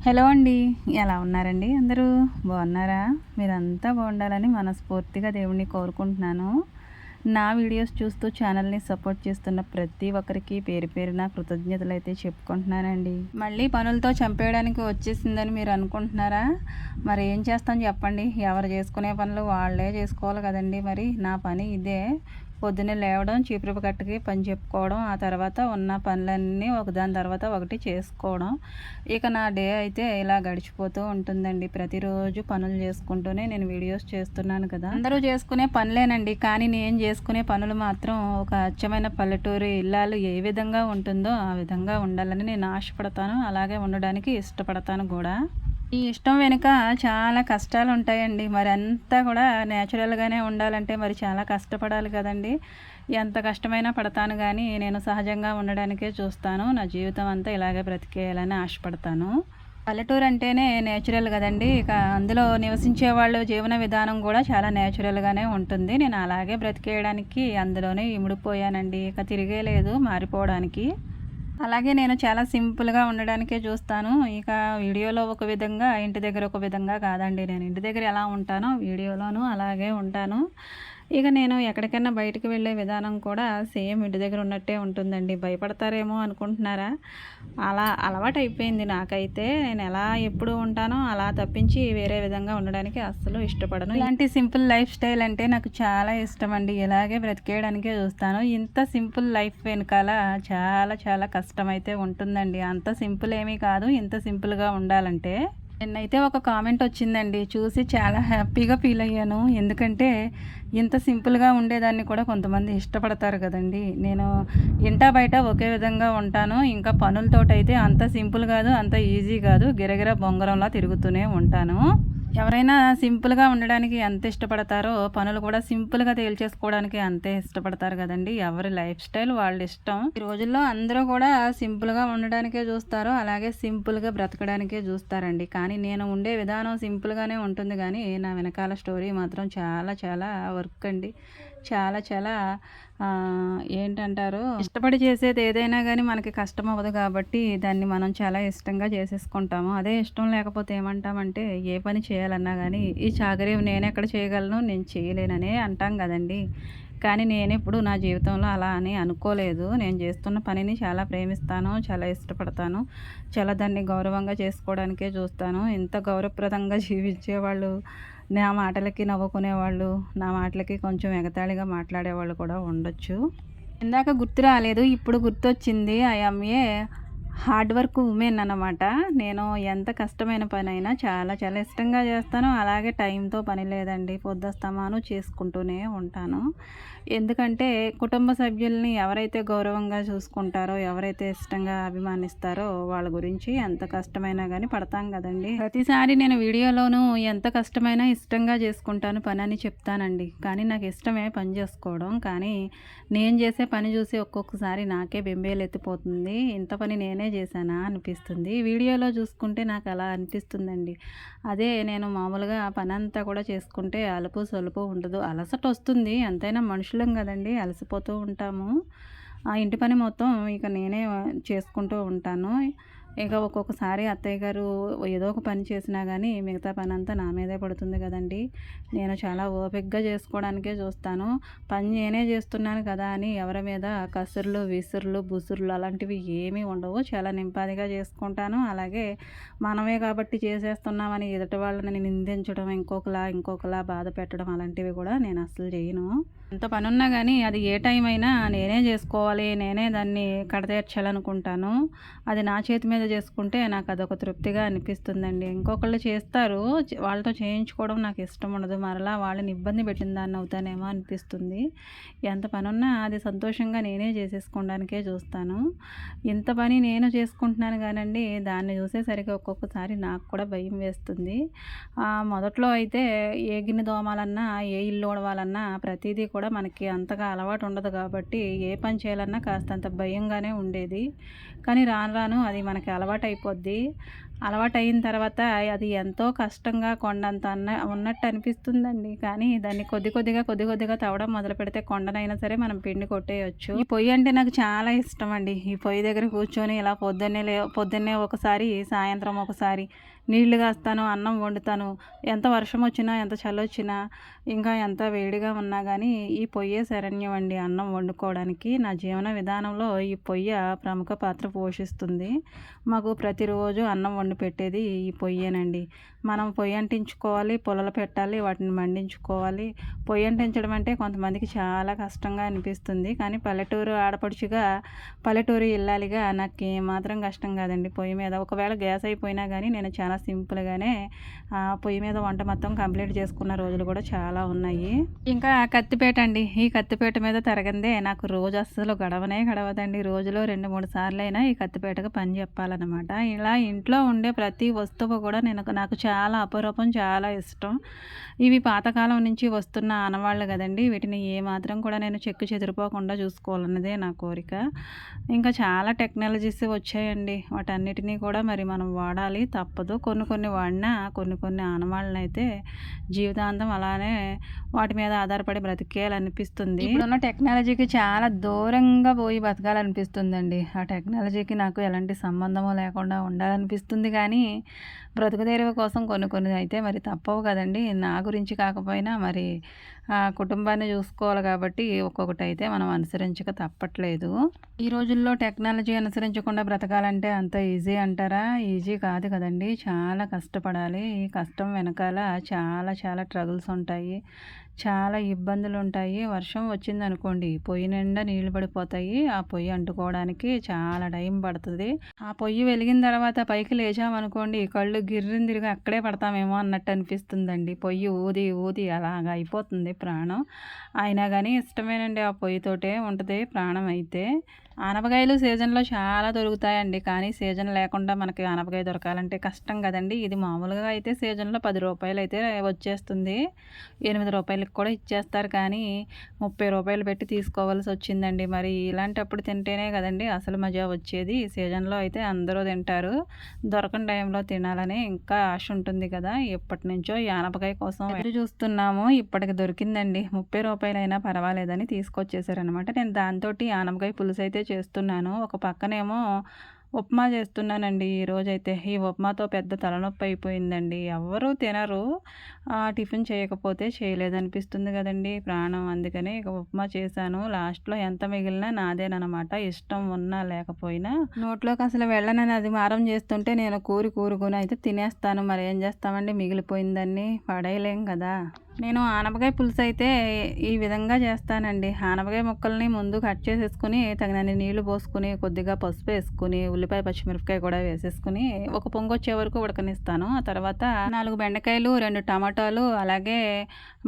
Hello అండి. ఎలా ఉన్నారండి అందరూ? బాగున్నారా? మీరంతా బాగుండాలని మనస్ఫూర్తిగా దేవుడిని కోరుకుంటున్నాను. నా వీడియోస్ చూస్తూ ఛానల్‌ని సపోర్ట్ చేస్తున్న ప్రతి ఒక్కరికి పేరు పేరున కృతజ్ఞతలైతే చెప్పుకుంటున్నానండి. మళ్ళీ పనులతో చంపేయడానికి వచ్చేసిందని మీరు అనుకుంటున్నారా? మరి ఏం చేస్తాం చెప్పండి? ఎవరు చేసుకునే పనులు వాళ్ళే చేసుకోవాలి కదండీ! మరి నా పని ఇదే. పొద్దున్నే లేవడం, చీపురు కట్టకి పని చెప్పుకోవడం, ఆ తర్వాత ఉన్న పనులన్నీ ఒకదాని తర్వాత ఒకటి చేసుకోవడం. ఇక నా డే అయితే ఇలా గడిచిపోతూ ఉంటుందండి. ప్రతిరోజు పనులు చేసుకుంటూనే నేను వీడియోస్ చేస్తున్నాను కదా! అందరూ చేసుకునే పనులేనండి. కానీ నేను చేసుకునే పనులు మాత్రం ఒక అచ్చమైన పల్లెటూరి ఇల్లాలు ఏ విధంగా ఉంటుందో ఆ విధంగా ఉండాలని నేను ఆశపడతాను. అలాగే ఉండడానికి ఇష్టపడతాను కూడా. ఈ ఇష్టం వెనుక చాలా కష్టాలు ఉంటాయండి. మరి అంతా కూడా నేచురల్‌గానే ఉండాలంటే మరి చాలా కష్టపడాలి కదండీ! ఎంత కష్టమైనా పడతాను గానీ, నేను సహజంగా ఉండడానికే చూస్తాను. నా జీవితం అంతా ఇలాగే బ్రతికేయాలని ఆశపడతాను. పల్లెటూరు అంటేనే నేచురల్ గదండీ! ఇక అందులో నివసించే వాళ్ళు జీవన విధానం గూడా చాలా నేచురల్‌గానే ఉంటుంది. నేను అలాగే బ్రతికేయడానికి అందులోనే ఇమిడిపోయానండి. ఇక తిరిగే లేదు మారిపోవడానికి. అలాగే నేను చాలా సింపుల్‌గా ఉండడానికే చూస్తాను. ఇక వీడియోలో ఒక విధంగా, ఇంటి దగ్గర ఒక విధంగా కాదండి. నేను ఇంటి దగ్గర ఎలా ఉంటానో వీడియోలోనూ అలాగే ఉంటాను. ఇక నేను ఎక్కడికైనా బయటికి వెళ్ళే విధానం కూడా సేమ్ ఇంటి దగ్గర ఉన్నట్టే ఉంటుందండి. భయపడతారేమో అనుకుంటున్నారా? అలా అలవాటయిపోయింది నాకైతే. నేను ఎలా ఎప్పుడు ఉంటానో అలా తప్పించి వేరే విధంగా ఉండడానికి అస్సలు ఇష్టపడను. ఇలాంటి సింపుల్ లైఫ్ స్టైల్ అంటే నాకు చాలా ఇష్టమండి. ఇలాగే బ్రతికేయడానికే చూస్తాను. ఇంత సింపుల్ లైఫ్ వెనకాల చాలా చాలా కష్టమైతే ఉంటుందండి. అంత సింపుల్ ఏమీ కాదు ఇంత సింపుల్‌గా ఉండాలంటే. నిన్నైతే ఒక కామెంట్ వచ్చిందండి. చూసి చాలా హ్యాపీగా ఫీల్ అయ్యాను. ఎందుకంటే ఇంత సింపుల్‌గా ఉండేదాన్ని కూడా కొంతమంది ఇష్టపడతారు కదండీ! నేను ఇంటా బయట ఒకే విధంగా ఉంటాను. ఇంకా పనులతోటైతే అంత సింపుల్ కాదు, అంత ఈజీ కాదు. గిరగిర బొంగరంలా తిరుగుతూనే ఉంటాను. ఎవరైనా సింపుల్‌గా ఉండడానికి ఎంత ఇష్టపడతారో, పనులు కూడా సింపుల్‌గా తేల్చేసుకోవడానికి అంతే ఇష్టపడతారు గదండీ! ఎవరి లైఫ్ స్టైల్ వాళ్ళ ఇష్టం. ఈ రోజుల్లో అందరూ కూడా సింపుల్‌గా ఉండడానికే జూస్తారు. అలాగే సింపుల్‌గా బ్రతకడానికే జూస్తారండి. కానీ నేను ఉండే విధానం సింపుల్‌గానే ఉంటుంది గానీ, నా వెనకాల స్టోరీ మాత్రం చాలా చాలా వర్క్ అండి. చాలా చాలా ఏంటంటారు ఇష్టపడి చేసేది ఏదైనా గానీ మనకి కష్టం అవ్వదు కాబట్టి దాన్ని మనం చాలా ఇష్టంగా చేసేసుకుంటాము. అదే ఇష్టం లేకపోతే ఏమంటామంటే ఏ పని చేయాలన్నా గానీ ఈ చాకరీ నేనెక్కడ చేయగలను, నేను చేయలేననే అంటాం గదండీ! కానీ నేనెప్పుడు నా జీవితంలో అలా అని అనుకోలేదు. నేను చేస్తున్న పనిని చాలా ప్రేమిస్తాను, చాలా ఇష్టపడతాను. చాలా దాన్ని గౌరవంగా చేసుకోవడానికే చూస్తాను. ఇంత గౌరవప్రదంగా జీవించేవాళ్ళు, నా మాటలకి నవ్వుకునేవాళ్ళు, నా మాటలకి కొంచెం ఎగతాళిగా మాట్లాడేవాళ్ళు కూడా ఉండొచ్చు. ఇందాక గుర్తు రాలేదు. ఇప్పుడు గుర్తొచ్చింది. I am a hard work women అన్నమాట. నేను ఎంత కష్టమైన పనైనా చాలా చాలా ఇష్టంగా చేస్తాను. అలాగే టైంతో పని లేదండి. పొద్దస్తమాను చేసుకుంటూనే ఉంటాను. ఎందుకంటే కుటుంబ సభ్యుల్ని ఎవరైతే గౌరవంగా చూసుకుంటారో, ఎవరైతే ఇష్టంగా అభిమానిస్తారో వాళ్ళ గురించి ఎంత కష్టమైనా గానీ పడతాం గదండీ! ప్రతిసారి నేను వీడియోలోనూ ఎంత కష్టమైనా ఇష్టంగా చేసుకుంటాను పనని చెప్తానండి. కానీ నాకు ఇష్టమే పని చేసుకోవడం. కానీ నేను చేసే పని చూసి ఒక్కొక్కసారి నాకే బెంబేలెత్తిపోతుంది. ఇంత పని నేనే చేశానా అనిపిస్తుంది. వీడియోలో చూసుకుంటే నాకు అలా అనిపిస్తుందండి. అదే నేను మామూలుగా పనంతా కూడా చేసుకుంటే అలుపు సొలుపు ఉండదు. అలసటొస్తుంది. ఎంతైనా మనుషులం కదండీ! అలసిపోతూ ఉంటాము. ఆ ఇంటి పని మొత్తం ఇక నేనే చేసుకుంటూ ఉంటాను. ఇక ఒక్కొక్కసారి అత్తయ్య గారు ఏదో ఒక పని చేసినా గానీ మిగతా పనంతా నా మీదే పడుతుంది కదండీ! నేను చాలా ఓపికగా చేసుకోవడానికే చూస్తాను. పని నేనే చేస్తున్నాను కదా అని ఎవరి మీద కసురులు, విసురులు, బుసురులు అలాంటివి ఏమీ ఉండవు. చాలా నింపాదిగా చేసుకుంటాను. అలాగే మనమే కాబట్టి చేసేస్తున్నామని ఎదుటి వాళ్ళని నిందించడం, ఇంకొకలా బాధ పెట్టడం అలాంటివి కూడా నేను అస్సలు చేయను. ఎంత పనున్నా గానీ అది ఏ టైం అయినా నేనే జేసుకోవాలి. నేనే దాన్ని కడతేర్చాలనుకుంటాను. అది నా చేతి మీద చేసుకుంటే నాకు అదొక తృప్తిగా అనిపిస్తుందండి. ఇంకొకళ్ళు చేస్తారు. వాళ్ళతో చేయించుకోవడం నాకు ఇష్టం ఉండదు. మరలా వాళ్ళని ఇబ్బంది పెట్టిన దాన్ని అవుతానేమో అనిపిస్తుంది. ఎంత పనున్నా అది సంతోషంగా నేనే చేసేసుకోవడానికే చూస్తాను. ఇంత పని నేను చేసుకుంటున్నాను గానండి, దాన్ని చూసేసరికి ఒక్కొక్కసారి నాకు కూడా భయం వేస్తుంది. మొదట్లో అయితే ఏ గిన్నె తోమాలన్నా, ఏ ఇల్లు ఊడవాలన్నా ప్రతీదీ కూడా మనకి అంతగా అలవాటు ఉండదు కాబట్టి ఏ పని చేయాలన్నా కాస్తంత భయంగానే ఉండేది. కానీ రాను రాను అది మనకి అలవాటయిపోద్ది. అలవాటు అయిన తర్వాత అది ఎంతో కష్టంగా కొండంత ఉన్నట్టు అనిపిస్తుందండి. కానీ దాన్ని కొద్ది కొద్దిగా తవ్వడం మొదలుపెడితే కొండనైనా సరే మనం పిండి కొట్టేయొచ్చు. ఈ పొయ్యి అంటే నాకు చాలా ఇష్టం అండి. ఈ పొయ్యి దగ్గర కూర్చొని ఇలా పొద్దున్నే ఒకసారి, సాయంత్రం ఒకసారి నీళ్లు కాస్తాను, అన్నం వండుతాను. ఎంత వర్షం వచ్చినా, ఎంత చల్లొచ్చినా, ఇంకా ఎంత వేడిగా ఉన్నా కానీ ఈ పొయ్యే శరణ్యం అండి అన్నం వండుకోవడానికి. నా జీవన విధానంలో ఈ పొయ్య ప్రముఖ పాత్ర పోషిస్తుంది. మాకు ప్రతిరోజు అన్నం వండి పెట్టేది ఈ పొయ్యేనండి. మనం పొయ్యి అంటించుకోవాలి, పుల్లలు పెట్టాలి, వాటిని మండించుకోవాలి. పొయ్యి అంటించడం అంటే కొంతమందికి చాలా కష్టంగా అనిపిస్తుంది. కానీ పల్లెటూరు ఆడపడుచుగా, పల్లెటూరు ఇల్లాలిగా నాకు ఏమాత్రం కష్టం కాదండి పొయ్యి మీద. ఒకవేళ గ్యాస్ అయిపోయినా కానీ నేను చాలా సింపుల్గానే పొయ్యి మీద వంట మొత్తం కంప్లీట్ చేసుకున్న రోజులు కూడా చాలా ఉన్నాయి. ఇంకా కత్తిపేట అండి. ఈ కత్తిపేట మీద తరగందే నాకు రోజు అస్సలు గడవదండి. రోజులో 2-3 సార్లు అయినా ఈ కత్తిపేటకు పని చెప్పాలన్నమాట. ఇలా ఇంట్లో ఉండే ప్రతి వస్తువు కూడా నాకు చాలా అపురూపం, చాలా ఇష్టం. ఇవి పాతకాలం నుంచి వస్తున్న ఆనవాళ్ళు కదండి. వీటిని ఏమాత్రం కూడా నేను చెక్కు చెదిరిపోకుండా చూసుకోవాలన్నదే నా కోరిక. ఇంకా చాలా టెక్నాలజీస్ వచ్చాయండి. వాటన్నిటినీ కూడా మరి మనం వాడాలి, తప్పదు. కొన్ని వాడినా కొన్ని ఆనవాళ్ళనైతే జీవితాంతం అలానే వాటి మీద ఆధారపడి బ్రతికేయాలనిపిస్తుంది. ఇప్పుడున్న టెక్నాలజీకి చాలా దూరంగా పోయి బతకాలనిపిస్తుందండి. ఆ టెక్నాలజీకి నాకు ఎలాంటి సంబంధము లేకుండా ఉండాలనిపిస్తుంది. కానీ బ్రతుకుదెరువు కోసం కొన్ని అయితే మరి తప్పవు కదండి. నా గురించి కాకపోయినా మరి కుటుంబాన్ని చూసుకోవాలి కాబట్టి ఒక్కొక్కటి అయితే మనం అనుసరించక తప్పట్లేదు. ఈ రోజుల్లో టెక్నాలజీ అనుసరించకుండా బ్రతకాలంటే అంత ఈజీ అంటారా? ఈజీ కాదు కదండి. చాలా కష్టపడాలి. ఈ కష్టం వెనకాల చాలా ట్రగుల్స్ ఉంటాయి, చాలా ఇబ్బందులు ఉంటాయి. వర్షం వచ్చిందనుకోండి, పొయ్యి నిండా నీళ్లు పడిపోతాయి. ఆ పొయ్యి అంటుకోవడానికి చాలా టైం పడుతుంది. ఆ పొయ్యి వెలిగిన తర్వాత పైకి లేచామనుకోండి, కళ్ళు గిర్రిన తిరిగి అక్కడే పడతామేమో అన్నట్టు అనిపిస్తుందండి. పొయ్యి ఊది అలాగ అయిపోతుంది ప్రాణం. అయినా కానీ ఇష్టమేనండి. ఆ పొయ్యితోటే ఉంటుంది ప్రాణం అయితే. ఆనపకాయలు సీజన్లో చాలా దొరుకుతాయండి. కానీ సీజన్ లేకుండా మనకి ఆనపకాయ దొరకాలంటే కష్టం కదండి. ఇది మామూలుగా అయితే సీజన్లో 10 రూపాయలు అయితే వచ్చేస్తుంది. 8 రూపాయలకి కూడా ఇచ్చేస్తారు. కానీ 30 రూపాయలు పెట్టి తీసుకోవాల్సి వచ్చిందండి. మరి ఇలాంటప్పుడు తింటేనే కదండి అసలు మజా వచ్చేది. సీజన్లో అయితే అందరూ తింటారు. దొరకని టైంలో తినాలని ఇంకా ఆశ ఉంటుంది కదా. ఎప్పటి నుంచో ఈ ఆనపకాయ కోసం ఎదురు చూస్తున్నాము. ఇప్పటికి దొరికిందండి. 30 రూపాయలైనా పర్వాలేదని తీసుకొచ్చేసారనమాట. నేను దాంతో ఆనపకాయ పులుసు అయితే చేస్తున్నాను. ఒక పక్కనేమో ఉప్మా చేస్తున్నానండి ఈరోజైతే. ఈ ఉప్మాతో పెద్ద తలనొప్పి అయిపోయిందండి. ఎవ్వరూ తినరు. టిఫిన్ చేయకపోతే చేయలేదనిపిస్తుంది కదండి ప్రాణం. అందుకని ఇక ఉప్మా చేశాను. లాస్ట్లో ఎంత మిగిలినా నాదేనమాట. ఇష్టం ఉన్నా లేకపోయినా నోట్లోకి అసలు వెళ్ళనని అది మారం చేస్తుంటే నేను కూరుకొని అయితే తినేస్తాను. మరి ఏం చేస్తామండి, మిగిలిపోయిందాన్ని పడేయలేం కదా. నేను ఆనపకాయ పులుసు అయితే ఈ విధంగా చేస్తానండి. ఆనపకాయ ముక్కల్ని ముందు కట్ చేసేసుకుని, తగినన్ని నీళ్లు పోసుకుని, కొద్దిగా పసుపు వేసుకుని, ఉల్లిపాయ పచ్చిమిరపకాయ కూడా వేసేసుకుని ఒక పొంగు వచ్చే వరకు ఉడకనిస్తాను. ఆ తర్వాత 4 బెండకాయలు, 2 టమాటాలు, అలాగే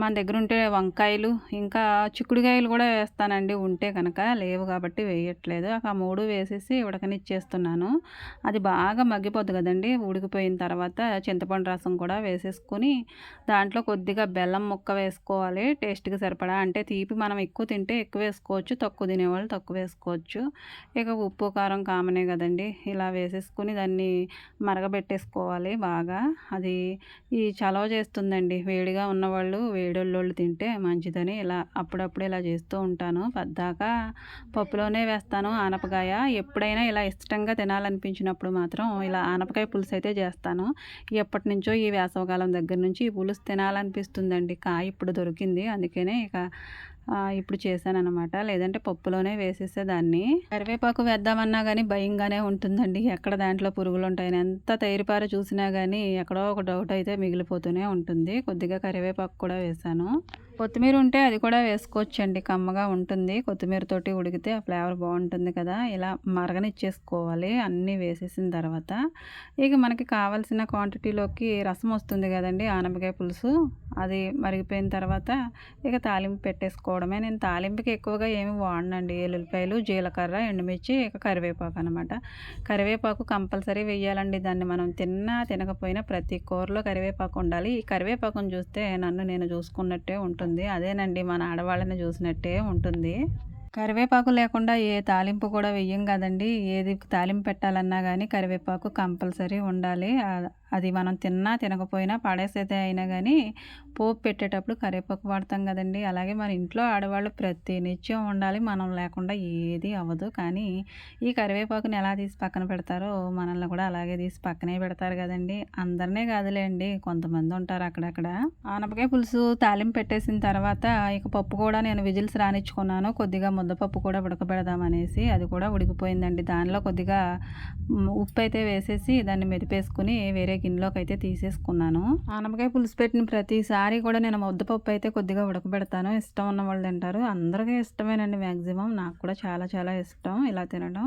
మన దగ్గర ఉంటే వంకాయలు, ఇంకా చిక్కుడుకాయలు కూడా వేస్తానండి ఉంటే కనుక. లేవు కాబట్టి వేయట్లేదు. ఆ 3 వేసేసి ఉడకనిచ్చేస్తున్నాను. అది బాగా మగ్గిపోద్ది కదండి. ఉడికిపోయిన తర్వాత చింతపండు రసం కూడా వేసేసుకుని దాంట్లో కొద్దిగా బెల్లం ముక్క వేసుకోవాలి టేస్ట్కి సరిపడా. అంటే తీపి మనం ఎక్కువ తింటే ఎక్కువ వేసుకోవచ్చు, తక్కువ తినేవాళ్ళు తక్కువ వేసుకోవచ్చు. ఇక ఉప్పు కారం కామనే కదండి. ఇలా వేసేసుకుని దాన్ని మరగబెట్టేసుకోవాలి బాగా. అది ఈ చలవ చేస్తుందండి. వేడిగా ఉన్నవాళ్ళు, వేడోళ్ళు తింటే మంచిదని ఇలా అప్పుడప్పుడు ఇలా చేస్తూ ఉంటాను. పద్దాకా పప్పులోనే వేస్తాను ఆనపకాయ. ఎప్పుడైనా ఇలా ఇష్టంగా తినాలనిపించినప్పుడు మాత్రం ఇలా ఆనపకాయ పులుసు అయితే చేస్తాను. ఎప్పటి నుంచో ఈ వేసవకాలం దగ్గర నుంచి ఈ పులుసు తినాలనిపిస్తుందండి. కాయ ఇప్పుడు దొరికింది, అందుకనే ఇక ఇప్పుడు చేశానన్నమాట. లేదంటే పప్పులోనే వేసేసేదాన్ని. కరివేపాకు వేద్దామన్నా కానీ భయంగానే ఉంటుందండి. ఎక్కడ దాంట్లో పురుగులు ఉంటాయని. ఎంత తేరిపార చూసినా కానీ ఎక్కడో ఒక డౌట్ అయితే మిగిలిపోతూనే ఉంటుంది. కొద్దిగా కరివేపాకు కూడా వేశాను. కొత్తిమీర ఉంటే అది కూడా వేసుకోవచ్చండి, కమ్మగా ఉంటుంది. కొత్తిమీరతోటి ఉడికితే ఆ ఫ్లేవర్ బాగుంటుంది కదా. ఇలా మరగనిచ్చేసుకోవాలి అన్నీ వేసేసిన తర్వాత. ఇక మనకి కావాల్సిన క్వాంటిటీలోకి రసం వస్తుంది కదండి ఆనపకాయ పులుసు. అది మరిగిపోయిన తర్వాత ఇక తాలింపు పెట్టేసుకోవడమే. నేను తాలింపుకి ఎక్కువగా ఏమి వాడనండి. ఎల్లుల్లిపాయలు, జీలకర్ర, ఎండుమిర్చి, ఇక కరివేపాకు అనమాట. కరివేపాకు కంపల్సరీ వేయాలండి. దాన్ని మనం తిన్నా తినకపోయినా ప్రతి కూరలో కరివేపాకు ఉండాలి. ఈ కరివేపాకును చూస్తే నన్ను నేను చూసుకున్నట్టే ఉంటుంది. అదేనండి మన ఆడవాళ్ళని చూసినట్టే ఉంటుంది. కరివేపాకు లేకుండా ఏ తాలింపు కూడా వెయ్యం కదండీ. ఏది తాలింపు పెట్టాలన్నా గానీ కరివేపాకు కంపల్సరీ ఉండాలి. అది మనం తిన్నా, తినకపోయినా పడేసేదే అయినా గానీ పోపు పెట్టేటప్పుడు కరివేపాకు వాడతాం కదండీ. అలాగే మన ఇంట్లో ఆడవాళ్ళు ప్రతి నిత్యం ఉండాలి. మనం లేకుండా ఏది అవ్వదు. కానీ ఈ కరివేపాకుని ఎలా తీసి పక్కన పెడతారో మనల్ని కూడా అలాగే తీసి పక్కనే పెడతారు కదండీ. అందరినే కాదులేండి, కొంతమంది ఉంటారు అక్కడక్కడ. ఆనపకాయ పులుసు తాలింపు పెట్టేసిన తర్వాత ఇక పప్పు కూడా నేను విజిల్స్ రానిచ్చుకున్నాను. కొద్దిగా ముద్దపప్పు కూడా ఉడకబెడదామనేసి. అది కూడా ఉడికిపోయిందండి. దానిలో కొద్దిగా ఉప్పు అయితే వేసేసి దాన్ని మెదిపేసుకుని వేరే గిన్నెలోకి అయితే తీసేసుకున్నాను. ఆనపకాయ పులుసు పెట్టిన ప్రతిసారి కూడా నేను ముద్దపప్పు అయితే కొద్దిగా ఉడకబెడతాను. ఇష్టం ఉన్న వాళ్ళు తింటారు. అందరికీ ఇష్టమేనండి మ్యాక్సిమం. నాకు కూడా చాలా చాలా ఇష్టం ఇలా తినడం.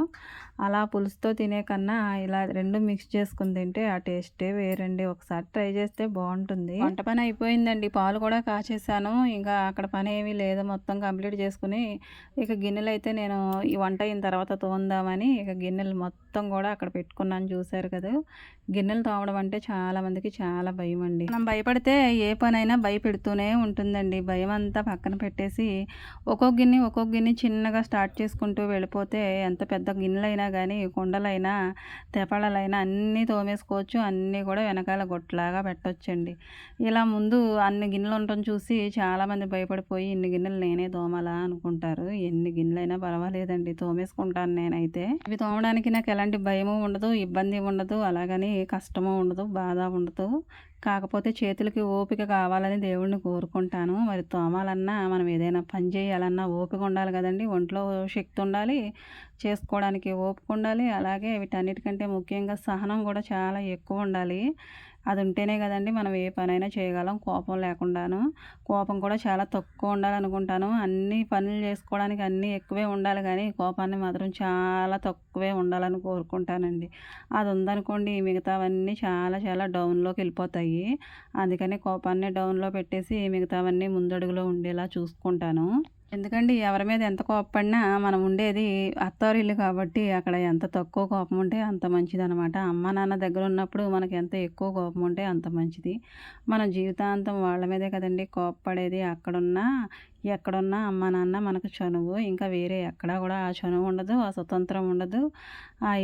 అలా పులుసుతో తినే కన్నా ఇలా రెండు మిక్స్ చేసుకుని తింటే ఆ టేస్టే వేరండి. ఒకసారి ట్రై చేస్తే బాగుంటుంది. వంట పని అయిపోయిందండి. పాలు కూడా కాచేసాను. ఇంకా అక్కడ పని ఏమీ లేదు. మొత్తం కంప్లీట్ చేసుకుని ఇక గిన్నెలు అయితే నేను ఈ వంట అయిన తర్వాత తోముదామని ఇక గిన్నెలు మొత్తం కూడా అక్కడ పెట్టుకున్నాను. చూశారు కదా, గిన్నెలు తోమడం అంటే చాలామందికి చాలా భయం అండి. మనం భయపడితే ఏ పనైనా భయపెడుతూనే ఉంటుందండి. భయం అంతా పక్కన పెట్టేసి ఒక్కొక్క గిన్నె చిన్నగా స్టార్ట్ చేసుకుంటూ వెళ్ళిపోతే ఎంత పెద్ద గిన్నెలైనా కానీ, కుండలైనా, తెపళలైనా అన్నీ తోమేసుకోవచ్చు. అన్నీ కూడా వెనకాల గొట్టలాగా పెట్టొచ్చండి. ఇలా ముందు అన్ని గిన్నెలు ఉండటం చూసి చాలామంది భయపడిపోయి ఇన్ని గిన్నెలు నేనే తోమాలా అనుకుంటారు. ఎన్ని గిన్నెలైనా పర్వాలేదండి, తోమేసుకుంటాను నేనైతే. ఇవి తోమడానికి నాకు ఎలాంటి భయము ఉండదు, ఇబ్బంది ఉండదు, అలాగని కష్టము ఉండదు, బాధ ఉండదు. కాకపోతే చేతులకి ఓపిక కావాలని దేవుడిని కోరుకుంటాను. మరి తోమాలన్నా, మనం ఏదైనా పని చేయాలన్నా ఓపిక ఉండాలి కదండి. ఒంట్లో శక్తి ఉండాలి, చేసుకోవడానికి ఓపిక ఉండాలి. అలాగే వీటన్నిటికంటే ముఖ్యంగా సహనం కూడా చాలా ఎక్కువ ఉండాలి. అది ఉంటేనే కదండి మనం ఏ పనైనా చేయగలం కోపం లేకుండాను. కోపం కూడా చాలా తక్కువ ఉండాలనుకుంటాను. అన్ని పనులు చేసుకోవడానికి అన్నీ ఎక్కువే ఉండాలి కానీ కోపాన్ని మాత్రం చాలా తక్కువే ఉండాలని కోరుకుంటానండి. అది ఉందనుకోండి మిగతావన్నీ చాలా చాలా డౌన్లోకి వెళ్ళిపోతాయి. అందుకని కోపాన్ని డౌన్లో పెట్టేసి మిగతావన్నీ ముందడుగులో ఉండేలా చూసుకుంటాను. ఎందుకండి ఎవరి మీద ఎంత కోప్పడినా మనం ఉండేది అత్తారిల్లు కాబట్టి అక్కడ ఎంత తక్కువ కోపం ఉంటే అంత మంచిదనమాట. అమ్మ నాన్న దగ్గర ఉన్నప్పుడు మనకి ఎంత ఎక్కువ కోపం ఉంటే అంత మంచిది. మన జీవితాంతం వాళ్ళ మీదే కదండి కోప్పడేది. అక్కడున్నా ఎక్కడున్నా అమ్మ నాన్న మనకు చనువు. ఇంకా వేరే ఎక్కడా కూడా ఆ చనువు ఉండదు, ఆ స్వతంత్రం ఉండదు.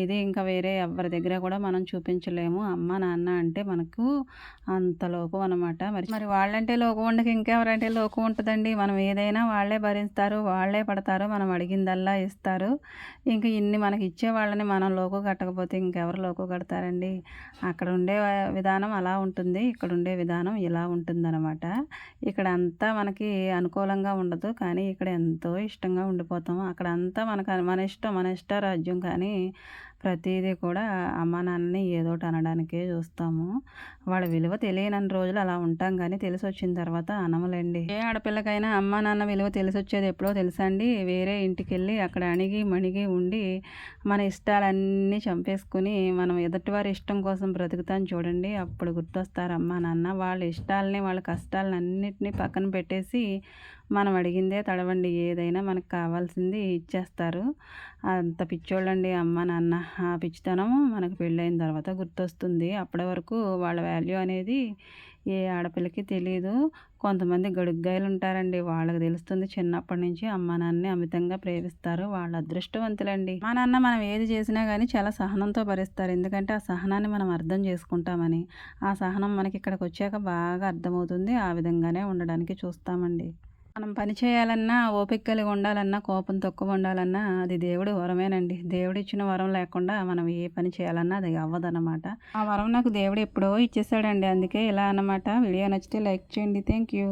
ఇది ఇంకా వేరే ఎవరి దగ్గర కూడా మనం చూపించలేము. అమ్మ నాన్న అంటే మనకు అంత లోకం అనమాట. మరి వాళ్ళంటే లోకం ఉండక ఇంకెవరంటే లోకం ఉంటుందండి. మనం ఏదైనా వాళ్ళే భరిస్తారు, వాళ్ళే పడతారు, మనం అడిగిందల్లా ఇస్తారు. ఇంక ఇన్ని మనకి ఇచ్చే వాళ్ళని మనం లోకు కట్టకపోతే ఇంకెవరు లోకు కడతారండి. అక్కడ ఉండే విధానం అలా ఉంటుంది, ఇక్కడ ఉండే విధానం ఇలా ఉంటుందన్నమాట. ఇక్కడ అంతా మనకి అనుకూలంగా ఉండదు, కానీ ఇక్కడ ఎంతో ఇష్టంగా ఉండిపోతాము. అక్కడ అంతా మన ఇష్ట రాజ్యం. కానీ ప్రతిదీ కూడా అమ్మ నాన్నని ఏదోటి అనడానికే చూస్తాము. వాళ్ళ విలువ తెలియనన్ని రోజులు అలా ఉంటాం, కానీ తెలిసి వచ్చిన తర్వాత అనములేండి. ఏ ఆడపిల్లకైనా అమ్మ నాన్న విలువ తెలిసి వచ్చేది ఎప్పుడో తెలుసా అండి? వేరే ఇంటికి వెళ్ళి అక్కడ అణిగి మణిగి ఉండి మన ఇష్టాలన్నీ చంపేసుకుని మనం ఎదుటివారి ఇష్టం కోసం బ్రతుకుతాం చూడండి, అప్పుడు గుర్తొస్తారు అమ్మ నాన్న. వాళ్ళ ఇష్టాలని, వాళ్ళ కష్టాలని అన్నిటినీ పక్కన పెట్టేసి మనం అడిగిందే తడవండి, ఏదైనా మనకు కావాల్సింది ఇచ్చేస్తారు. అంత పిచ్చోళ్ళండి అమ్మ నాన్న. ఆ పిచ్చితనం మనకు పెళ్ళైన తర్వాత గుర్తొస్తుంది. అప్పటి వరకు వాళ్ళ వాల్యూ అనేది ఏ ఆడపిల్లకి తెలియదు. కొంతమంది గడుగ్గాయలు ఉంటారండి, వాళ్ళకి తెలుస్తుంది. చిన్నప్పటి నుంచి అమ్మ నాన్నని అమితంగా ప్రేమిస్తారు. వాళ్ళ అదృష్టవంతులండి. మా నాన్న మనం ఏది చేసినా కానీ చాలా సహనంతో భరిస్తారు. ఎందుకంటే ఆ సహనాన్ని మనం అర్థం చేసుకుంటామని. ఆ సహనం మనకి ఇక్కడికి వచ్చాక బాగా అర్థమవుతుంది. ఆ విధంగానే ఉండడానికి చూస్తామండి. మనం పని చేయాలన్నా, ఓపిక కలిగి ఉండాలన్నా, కోపం తక్కువ ఉండాలన్నా అది దేవుడి వరమేనండి. దేవుడిచ్చిన వరం లేకుండా మనం ఏ పని చేయాలన్నా అది అవ్వదన్నమాట. ఆ వరం నాకు దేవుడు ఎప్పుడో ఇచ్చేసాడండి. అందుకే ఇలా అన్నమాట. వీడియో నచ్చితే లైక్ చేయండి. Thank you.